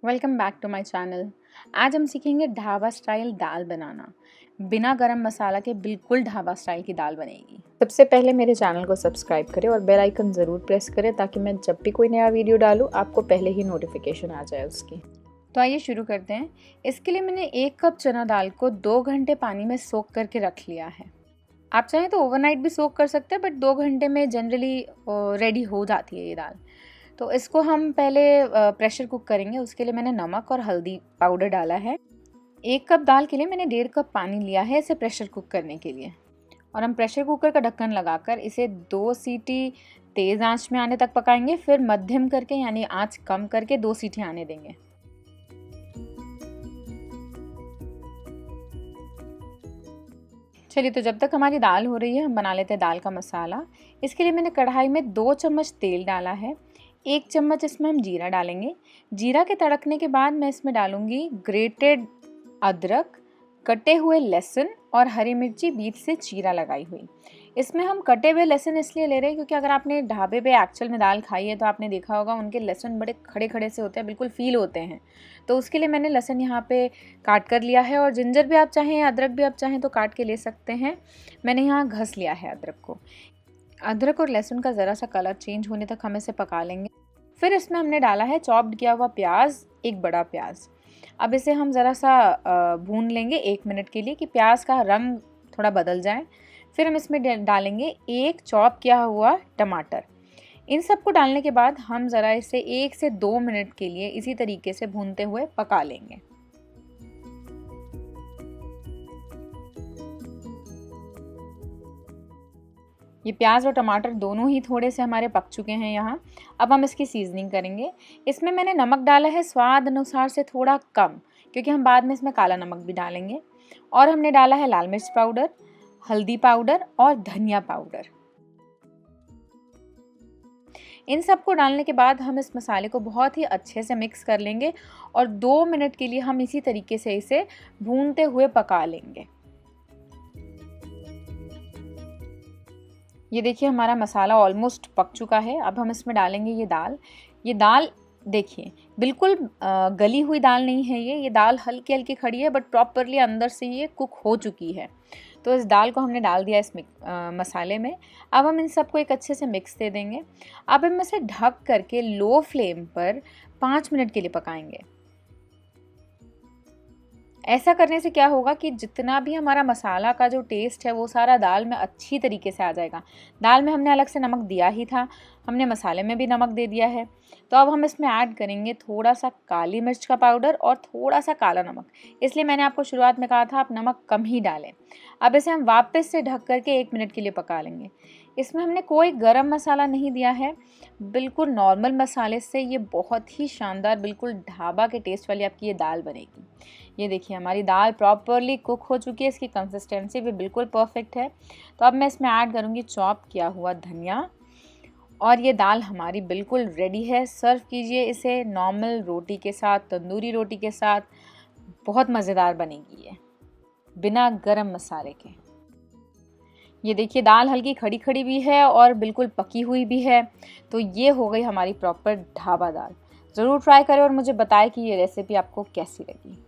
Welcome back to my channel. आज हम सीखेंगे ढाबा स्टाइल दाल बनाना। बिना गरम मसाला के बिल्कुल ढाबा स्टाइल की दाल बनेगी। सबसे पहले मेरे चैनल को सब्सक्राइब करें और बेल आइकन ज़रूर प्रेस करें ताकि मैं जब भी कोई नया वीडियो डालूँ आपको पहले ही नोटिफिकेशन आ जाए उसकी। तो आइए शुरू करते हैं। इसके लिए मैंने 1 कप चना दाल को 2 घंटे पानी में सोक करके रख लिया है। आप चाहें तो ओवरनाइट भी सोक कर सकते हैं, बट 2 घंटे में जनरली रेडी हो जाती है ये दाल। तो इसको हम पहले प्रेशर कुक करेंगे। उसके लिए मैंने नमक और हल्दी पाउडर डाला है। 1 कप दाल के लिए मैंने 1.5 कप पानी लिया है इसे प्रेशर कुक करने के लिए। और हम प्रेशर कुकर का ढक्कन लगाकर इसे 2 सीटी तेज़ आंच में आने तक पकाएंगे, फिर मध्यम करके यानी आंच कम करके 2 सीटी आने देंगे। चलिए, तो जब तक हमारी दाल हो रही है हम बना लेते हैं दाल का मसाला। इसके लिए मैंने कढ़ाई में 2 चम्मच तेल डाला है। 1 चम्मच इसमें हम जीरा डालेंगे। जीरा के तड़कने के बाद मैं इसमें डालूंगी ग्रेटेड अदरक, कटे हुए लहसुन और हरी मिर्ची बीच से चीरा लगाई हुई। इसमें हम कटे हुए लहसुन इसलिए ले रहे हैं क्योंकि अगर आपने ढाबे पे एक्चुअल में दाल खाई है तो आपने देखा होगा उनके लहसुन बड़े खड़े खड़े से होते हैं, बिल्कुल फील होते हैं। तो उसके लिए मैंने लहसुन यहाँ पे काट कर लिया है। और जिंजर भी आप चाहें, अदरक भी आप चाहें तो काट के ले सकते हैं। मैंने यहाँ घस लिया है अदरक को। अदरक और लहसुन का ज़रा सा कलर चेंज होने तक हम इसे पका लेंगे। फिर इसमें हमने डाला है चॉप्ड किया हुआ प्याज, एक बड़ा प्याज। अब इसे हम ज़रा सा भून लेंगे 1 मिनट के लिए कि प्याज का रंग थोड़ा बदल जाए। फिर हम इसमें डालेंगे 1 चॉप किया हुआ टमाटर। इन सबको डालने के बाद हम ज़रा इसे 1 से 2 मिनट के लिए इसी तरीके से भूनते हुए पका लेंगे। ये प्याज और टमाटर दोनों ही थोड़े से हमारे पक चुके हैं यहाँ। अब हम इसकी सीजनिंग करेंगे। इसमें मैंने नमक डाला है स्वाद अनुसार से थोड़ा कम, क्योंकि हम बाद में इसमें काला नमक भी डालेंगे। और हमने डाला है लाल मिर्च पाउडर, हल्दी पाउडर और धनिया पाउडर। इन सबको डालने के बाद हम इस मसाले को बहुत ही अच्छे से मिक्स कर लेंगे और 2 मिनट के लिए हम इसी तरीके से इसे भूनते हुए पका लेंगे। ये देखिए हमारा मसाला ऑलमोस्ट पक चुका है। अब हम इसमें डालेंगे ये दाल। ये दाल देखिए बिल्कुल गली हुई दाल नहीं है। ये दाल हल्की हल्की खड़ी है, बट प्रॉपरली अंदर से ये कुक हो चुकी है। तो इस दाल को हमने डाल दिया इस मसाले में। अब हम इन सबको एक अच्छे से मिक्स दे देंगे। अब हम इसे ढक करके लो फ्लेम पर 5 मिनट के लिए पकाएंगे। ऐसा करने से क्या होगा कि जितना भी हमारा मसाला का जो टेस्ट है वो सारा दाल में अच्छी तरीके से आ जाएगा। दाल में हमने अलग से नमक दिया ही था, हमने मसाले में भी नमक दे दिया है। तो अब हम इसमें ऐड करेंगे थोड़ा सा काली मिर्च का पाउडर और थोड़ा सा काला नमक। इसलिए मैंने आपको शुरुआत में कहा था आप नमक कम ही डालें। अब इसे हम वापस से ढक करके 1 मिनट के लिए पका लेंगे। इसमें हमने कोई गरम मसाला नहीं दिया है, बिल्कुल नॉर्मल मसाले से ये बहुत ही शानदार बिल्कुल ढाबा के टेस्ट वाली आपकी ये दाल बनेगी। ये देखिए हमारी दाल प्रॉपरली कुक हो चुकी है, इसकी कंसिस्टेंसी भी बिल्कुल परफेक्ट है। तो अब मैं इसमें ऐड करूँगी चॉप किया हुआ धनिया। और ये दाल हमारी बिल्कुल रेडी है। सर्व कीजिए इसे नॉर्मल रोटी के साथ, तंदूरी रोटी के साथ। बहुत मज़ेदार बनेगी ये बिना गरम मसाले के। ये देखिए दाल हल्की खड़ी खड़ी भी है और बिल्कुल पकी हुई भी है। तो ये हो गई हमारी प्रॉपर ढाबा दाल। ज़रूर ट्राई करें और मुझे बताएं कि ये रेसिपी आपको कैसी लगी।